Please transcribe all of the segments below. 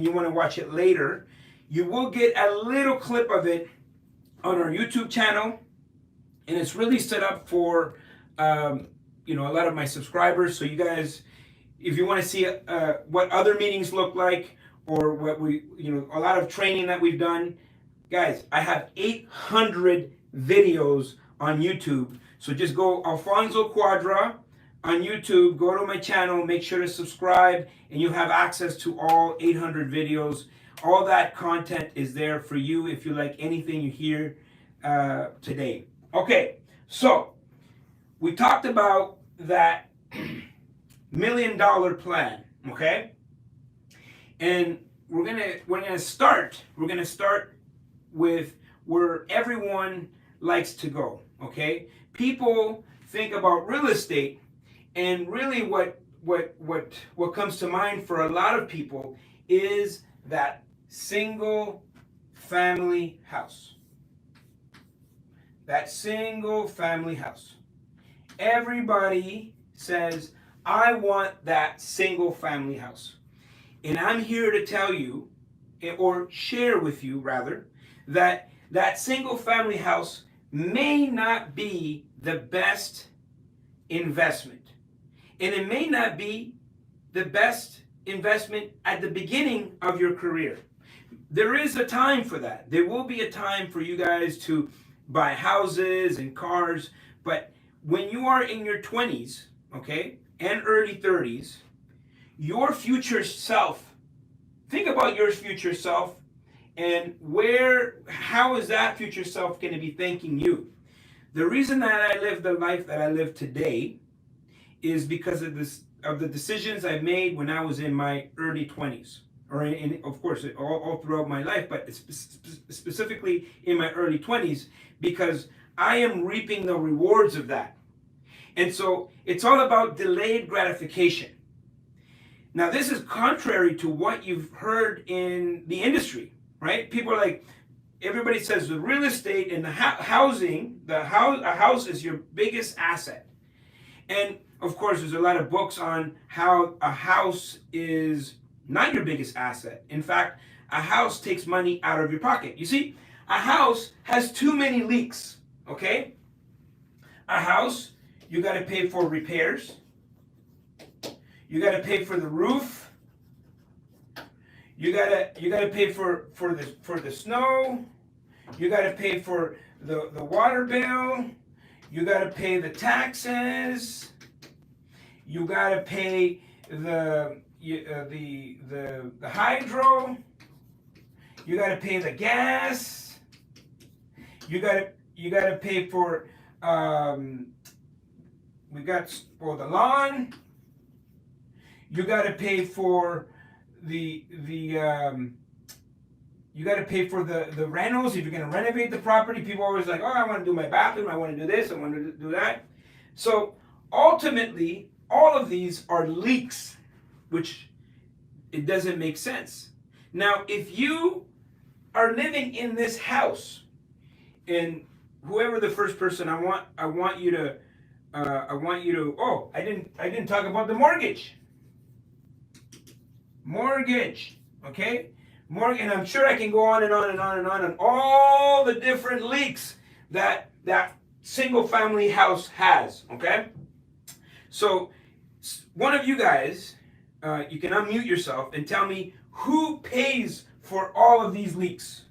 you want to watch it later, you will get a little clip of it on our YouTube channel, and it's really set up for a lot of my subscribers. So you guys, if you want to see what other meetings look like, or what a lot of training that we've done, guys, I have 800 videos on YouTube. So just go Alfonso Cuadra on YouTube, go to my channel, make sure to subscribe, and you have access to all 800 videos. All that content is there for you if you like anything you hear today. Okay, so we talked about that $1 million plan, okay? And we're gonna start with where everyone likes to go, okay? People think about real estate, and really what comes to mind for a lot of people is that single family house. That single family house. Everybody says, I want that single family house. And I'm here to tell you, or share with you rather, that that single family house may not be the best investment. And it may not be the best investment at the beginning of your career. There is a time for that. There will be a time for you guys to buy houses and cars, but when you are in your 20s, okay, and early 30s, your future self, think about your future self, and how is that future self going to be thanking you? The reason that I live the life that I live today is because of the decisions I made when I was in my early 20s, or of course all throughout my life, but specifically in my early 20s, because I am reaping the rewards of that. And so it's all about delayed gratification. Now, this is contrary to what you've heard in the industry, right? People are like, everybody says the real estate and the housing, a house is your biggest asset. And of course, there's a lot of books on how a house is not your biggest asset. In fact, a house takes money out of your pocket. You see, a house has too many leaks, okay? A house, you got to pay for repairs. You got to pay for the roof. You got to pay for the snow. You got to pay for the water bill. You got to pay the taxes. You got to pay the hydro. You got to pay the gas. You got to pay for the lawn. You got to pay for the rentals. If you're going to renovate the property, people are always like, oh, I want to do my bathroom, I want to do this, I want to do that. So ultimately, all of these are leaks, which it doesn't make sense. Now, if you are living in this house, and whoever the first person, I want you to oh, I didn't talk about the mortgage. Mortgage, okay? And I'm sure I can go on and on and on and on all the different leaks that single family house has, okay? So one of you guys, you can unmute yourself and tell me who pays for all of these leaks.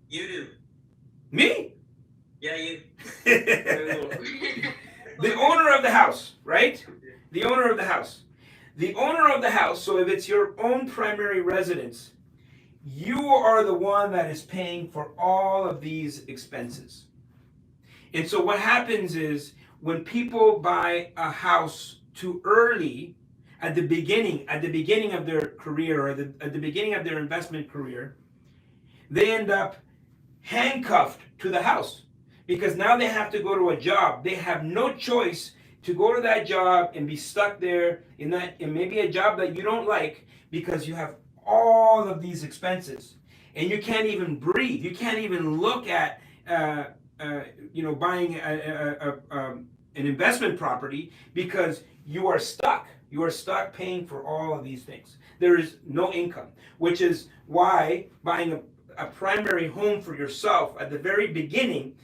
You do. Me? Yeah, you. The owner of the house, right? The owner of the house. The owner of the house, so if it's your own primary residence, you are the one that is paying for all of these expenses. And so what happens is when people buy a house too early, at the beginning of their career, or at the beginning of their investment career, they end up handcuffed to the house because now they have to go to a job. They have no choice to go to that job and be stuck there in maybe a job that you don't like because you have all of these expenses and you can't even breathe. You can't even look at buying an investment property because you are stuck. You are stuck paying for all of these things. There is no income, which is why buying a primary home for yourself at the very beginning,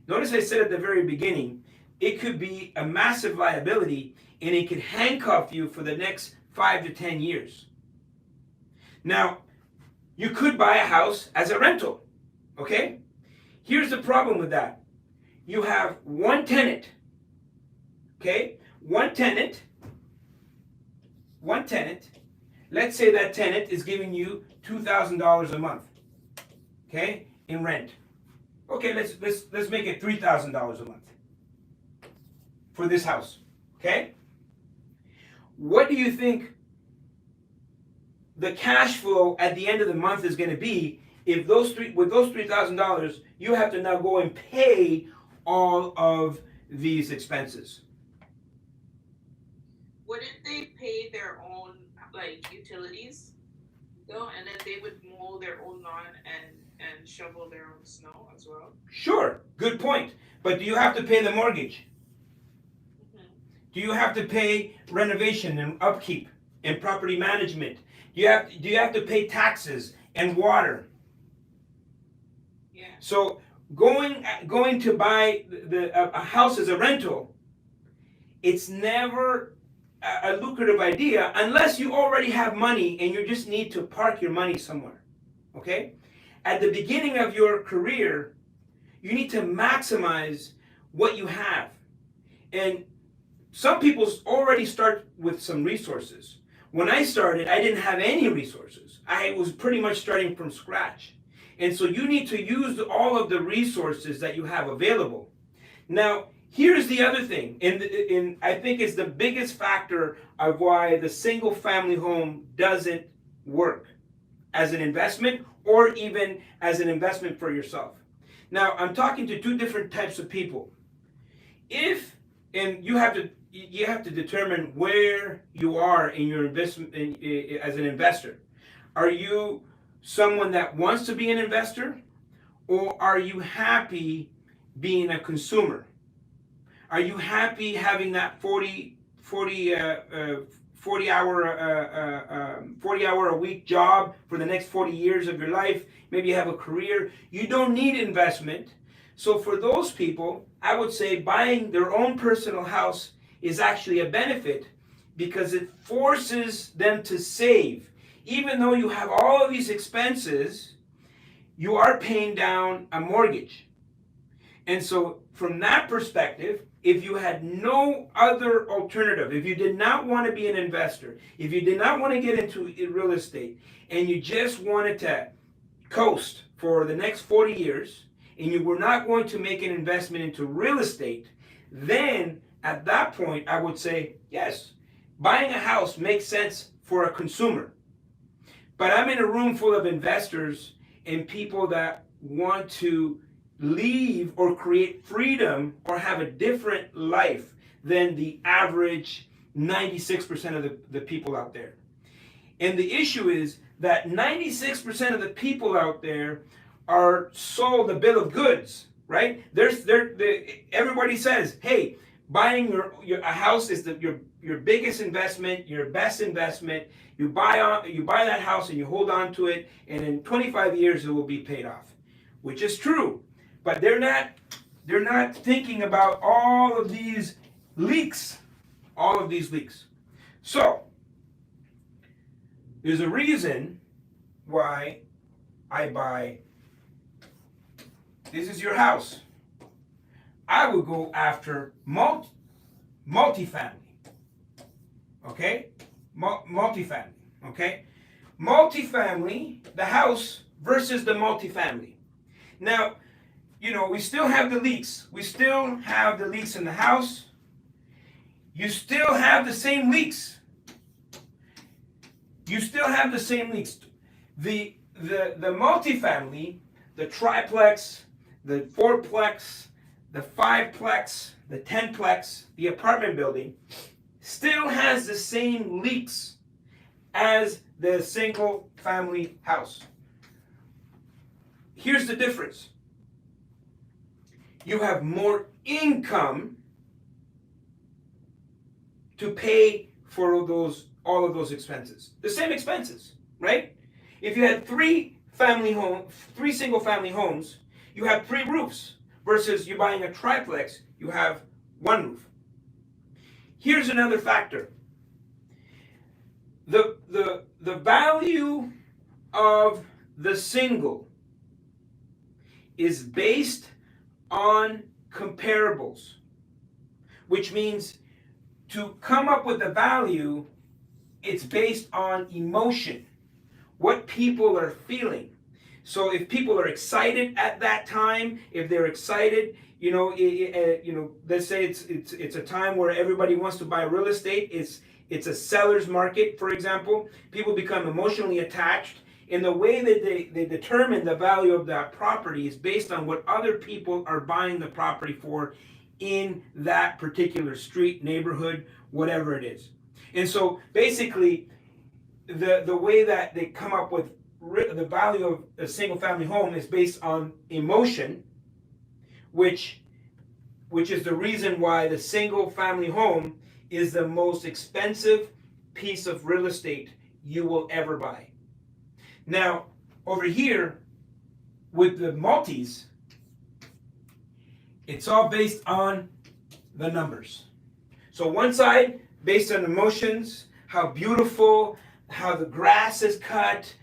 notice I said at the very beginning, it could be a massive liability and it could handcuff you for the next 5 to 10 years. Now, you could buy a house as a rental, okay? Here's the problem with that. You have one tenant, okay? One tenant. Let's say that tenant is giving you $2,000 a month, okay, in rent. Okay, let's make it $3,000 a month for this house, okay? What do you think the cash flow at the end of the month is going to be if with those $3,000 you have to now go and pay all of these expenses? Wouldn't they pay their own like utilities though, and then they would mow their own lawn and shovel their own snow as well? Sure, good point. But do you have to pay the mortgage? Mm-hmm. Do you have to pay renovation and upkeep and property management? Do you have to pay taxes and water? Yeah. So going to buy a house as a rental, it's never a lucrative idea unless you already have money and you just need to park your money somewhere. Okay? At the beginning of your career, you need to maximize what you have. And some people already start with some resources. When I started, I didn't have any resources. I was pretty much starting from scratch. And so you need to use all of the resources that you have available. Now, here's the other thing, and I think it's the biggest factor of why the single family home doesn't work as an investment or even as an investment for yourself. Now, I'm talking to two different types of people. And you have to determine where you are in your investment as an investor. Are you someone that wants to be an investor, or are you happy being a consumer? Are you happy having that 40 hour a week job for the next 40 years of your life? Maybe you have a career. You don't need investment. So for those people, I would say buying their own personal house is actually a benefit because it forces them to save. Even though you have all of these expenses, you are paying down a mortgage. And so from that perspective, if you had no other alternative, if you did not want to be an investor, if you did not want to get into real estate, and you just wanted to coast for the next 40 years, and you were not going to make an investment into real estate, then at that point I would say, yes, buying a house makes sense for a consumer. But I'm in a room full of investors and people that want to leave or create freedom or have a different life than the average 96% of the people out there. And the issue is that 96% of the people out there are sold a bill of goods, right? Everybody says, hey, buying a house is your biggest investment, your best investment. You buy that house and you hold on to it, and in 25 years it will be paid off, which is true. But they're not thinking about all of these leaks, So there's a reason why I buy. This is your house. I would go after multifamily. Okay? Multifamily. Okay? Multifamily, the house versus the multifamily. Now, we still have the leaks. We still have the leaks in the house. You still have the same leaks. The multifamily, the triplex, the fourplex, the fiveplex, the tenplex, the apartment building still has the same leaks as the single family house. Here's the difference. You have more income to pay for all of those expenses. The same expenses, right? If you had three single family homes, you have 3 roofs versus you buying a triplex, you have 1 roof. Here's another factor. The value of the single is based on comparables, which means to come up with a value, it's based on emotion, what people are feeling. So if people are excited at that time, if they're excited, let's say it's a time where everybody wants to buy real estate. It's a seller's market, for example. People become emotionally attached, and the way that they determine the value of that property is based on what other people are buying the property for in that particular street, neighborhood, whatever it is. And so basically, the way that they come up with the value of a single family home is based on emotion, which is the reason why the single family home is the most expensive piece of real estate you will ever buy. Now, over here with the multis, it's all based on the numbers. So one side based on emotions, how beautiful, how the grass is cut.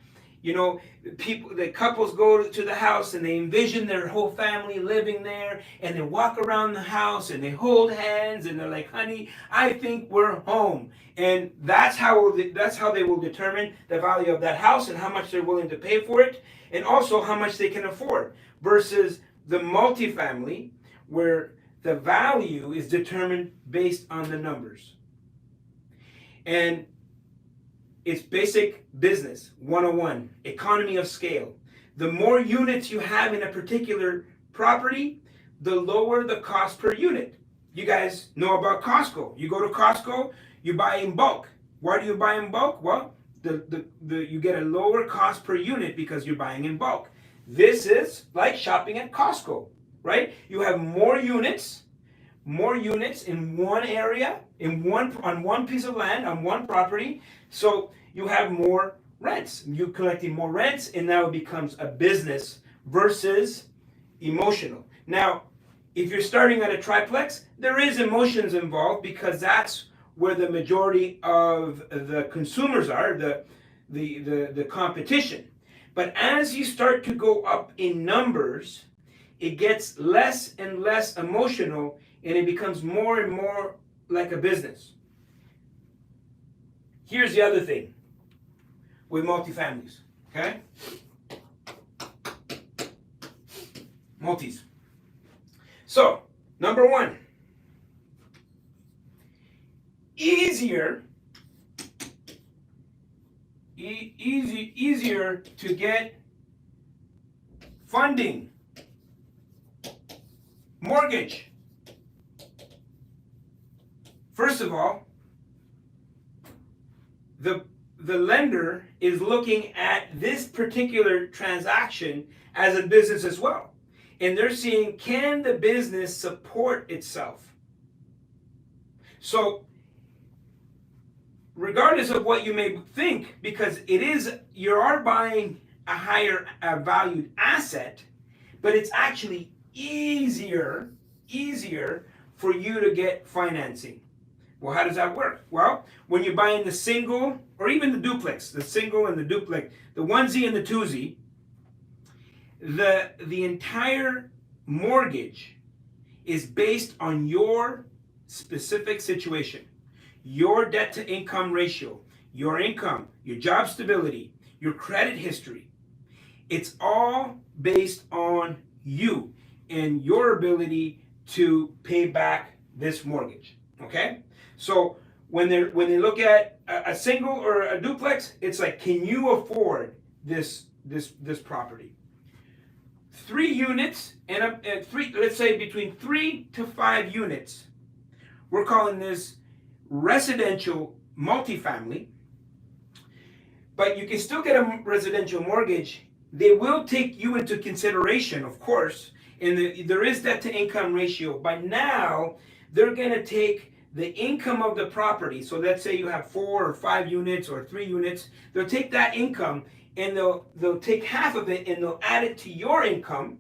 The couples go to the house and they envision their whole family living there, and they walk around the house and they hold hands and they're like, honey, I think we're home. And that's how they will determine the value of that house and how much they're willing to pay for it, and also how much they can afford, versus the multifamily, where the value is determined based on the numbers. And it's basic business 101, economy of scale. The more units you have in a particular property, the lower the cost per unit. You guys know about Costco. You go to Costco, you buy in bulk. Why do you buy in bulk? Well, you get a lower cost per unit because you're buying in bulk. This is like shopping at Costco, right? You have more units in one area, on one piece of land, on one property. So you have more rents. You're collecting more rents, and now it becomes a business versus emotional. Now, if you're starting at a triplex, there is emotions involved because that's where the majority of the consumers are, the competition. But as you start to go up in numbers, it gets less and less emotional, and it becomes more and more like a business. Here's the other thing with multifamilies, okay? Multis. So, number one, easier to get funding, mortgage. First of all, the lender is looking at this particular transaction as a business as well. And they're seeing, can the business support itself? So, regardless of what you may think, because you are buying a higher valued asset, but it's actually easier for you to get financing. Well, how does that work? Well, when you're buying the single or even the duplex, the single and the duplex, the onesie and the twosie, the entire mortgage is based on your specific situation, your debt to income ratio, your income, your job stability, your credit history. It's all based on you and your ability to pay back this mortgage. Okay? So when they look at a single or a duplex, it's like, can you afford this property? 3 units and let's say between 3 to 5 units. We're calling this residential multifamily. But you can still get a residential mortgage. They will take you into consideration, of course, and there is debt to income ratio. By now, they're going to take the income of the property. So let's say you have 4 or 5 units or 3 units. They'll take that income and they'll take half of it and they'll add it to your income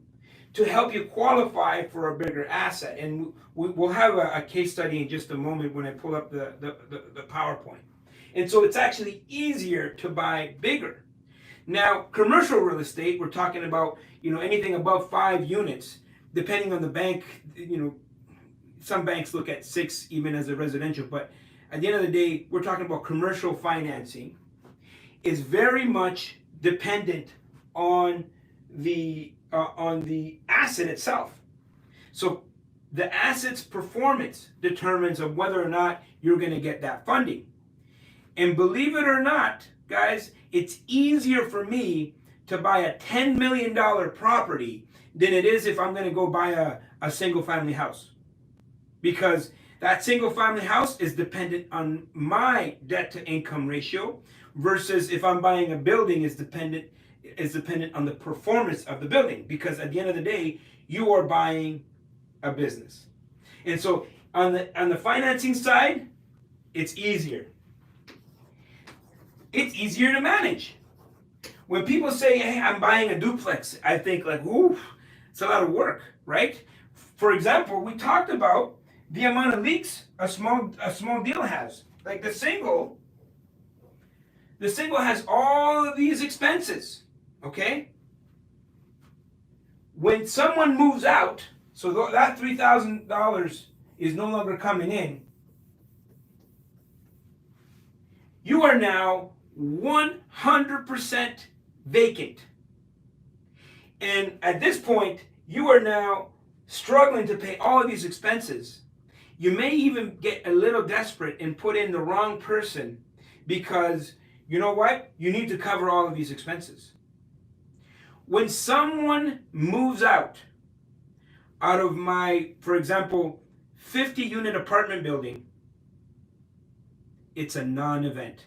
to help you qualify for a bigger asset. And we'll have a case study in just a moment when I pull up the PowerPoint. And so it's actually easier to buy bigger. Now, commercial real estate, we're talking about, anything above 5 units, depending on the bank. Some banks look at 6 even as a residential, but at the end of the day, we're talking about commercial financing is very much dependent on the asset itself. So the asset's performance determines of whether or not you're going to get that funding. And believe it or not, guys, it's easier for me to buy a $10 million property than it is if I'm going to go buy a single family house. Because that single family house is dependent on my debt to income ratio versus if I'm buying a building is dependent on the performance of the building, because at the end of the day you are buying a business. And so on the financing side, it's easier. It's easier to manage. When people say, hey, I'm buying a duplex, I think like, ooh, it's a lot of work, right? For example, we talked about the amount of leaks a small deal has. Like the single has all of these expenses, okay? When someone moves out, so that $3,000 is no longer coming in, you are now 100% vacant. And at this point, you are now struggling to pay all of these expenses. You may even get a little desperate and put in the wrong person because, you know what? You need to cover all of these expenses. When someone moves out of my, for example, 50-unit apartment building, it's a non-event.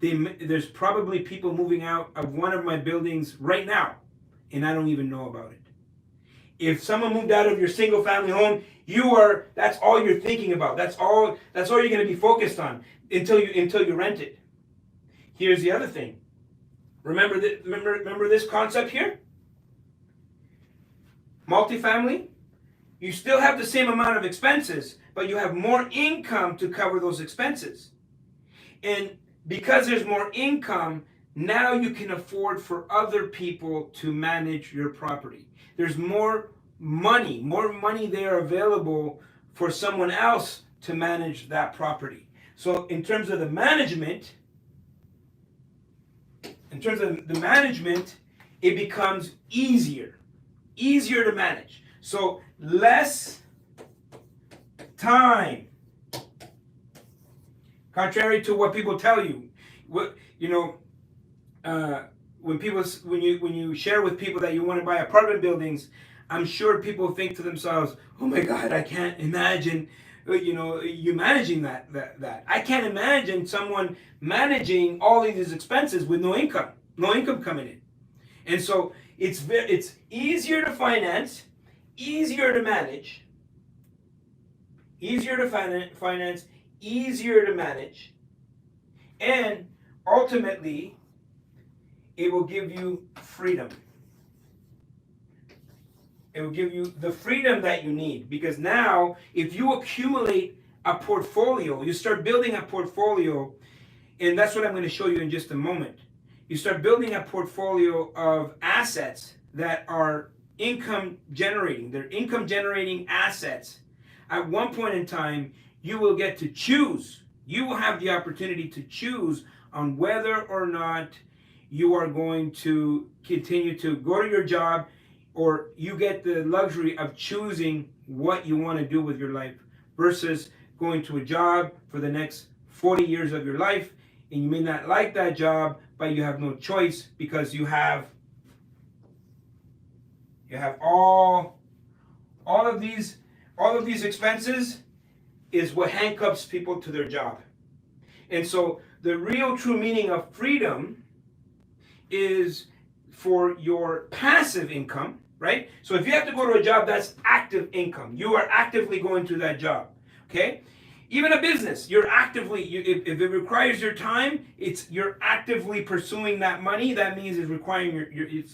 There's probably people moving out of one of my buildings right now, and I don't even know about it. If someone moved out of your single family home, that's all you're thinking about. That's all you're going to be focused on until you rent it. Here's the other thing. Remember this concept here? Multifamily, you still have the same amount of expenses, but you have more income to cover those expenses. And because there's more income, now you can afford for other people to manage your property. There's more money there available for someone else to manage that property. So in terms of the management, it becomes easier to manage. So less time. Contrary to what people tell you, when you share with people that you want to buy apartment buildings, I'm sure people think to themselves, "Oh my God, I can't imagine, you managing that. I can't imagine someone managing all of these expenses with no income coming in." And so it's easier to finance, easier to manage, and ultimately, it will give you freedom. It will give you the freedom that you need, because now if you accumulate a portfolio, you start building a portfolio, and that's what I'm going to show you in just a moment. You start building a portfolio of assets that are income generating. They're income generating assets. At one point in time, you will get to choose. You will have the opportunity to choose on whether or not you are going to continue to go to your job, or you get the luxury of choosing what you want to do with your life versus going to a job for the next 40 years of your life, and you may not like that job, but you have no choice because you have all of these expenses is what handcuffs people to their job. And so the real true meaning of freedom is for your passive income, right? So if you have to go to a job, that's active income. You are actively going to that job, okay? Even a business, you're actively, if it requires your time, you're actively pursuing that money. That means it's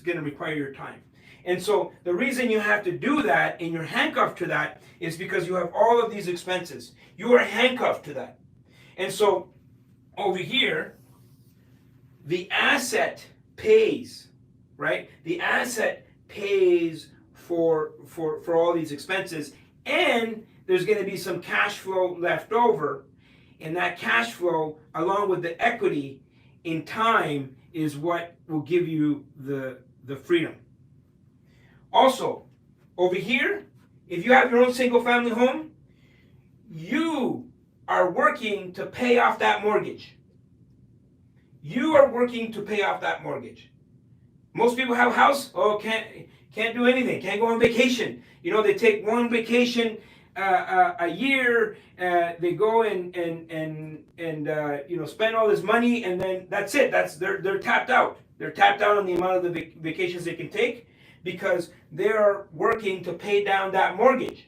going to require your time. And so the reason you have to do that and you're handcuffed to that is because you have all of these expenses. You are handcuffed to that. And so over here, the asset pays, right? The asset pays for all these expenses, and there's going to be some cash flow left over, and that cash flow, along with the equity in time, is what will give you the freedom. Also, over here, if you have your own single family home, you are working to pay off that mortgage. You are working to pay off that mortgage. Most people have a house, can't do anything, can't go on vacation. You know, they take one vacation a year, they go and spend all this money, and then that's it. They're tapped out. They're tapped out on the amount of the vacations they can take because they're working to pay down that mortgage.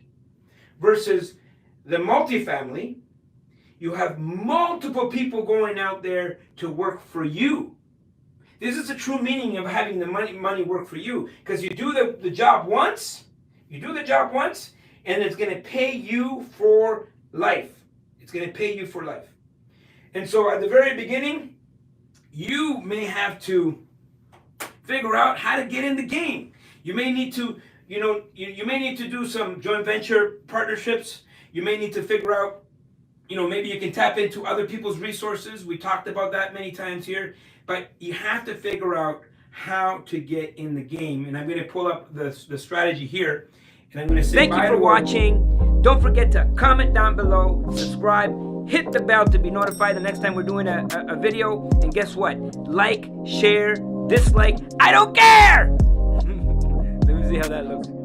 Versus the multifamily, you have multiple people going out there to work for you. This is the true meaning of having the money work for you, because you do the job once, and it's going to pay you for life. It's going to pay you for life. And so at the very beginning, you may have to figure out how to get in the game. You may need to, you may need to do some joint venture partnerships. You may need to figure out, maybe you can tap into other people's resources. We talked about that many times here. But you have to figure out how to get in the game. And I'm going to pull up the strategy here. And I'm going to say thank you for watching. Don't forget to comment down below, subscribe, hit the bell to be notified the next time we're doing a video. And guess what? Like, share, dislike, I don't care! Let me see how that looks.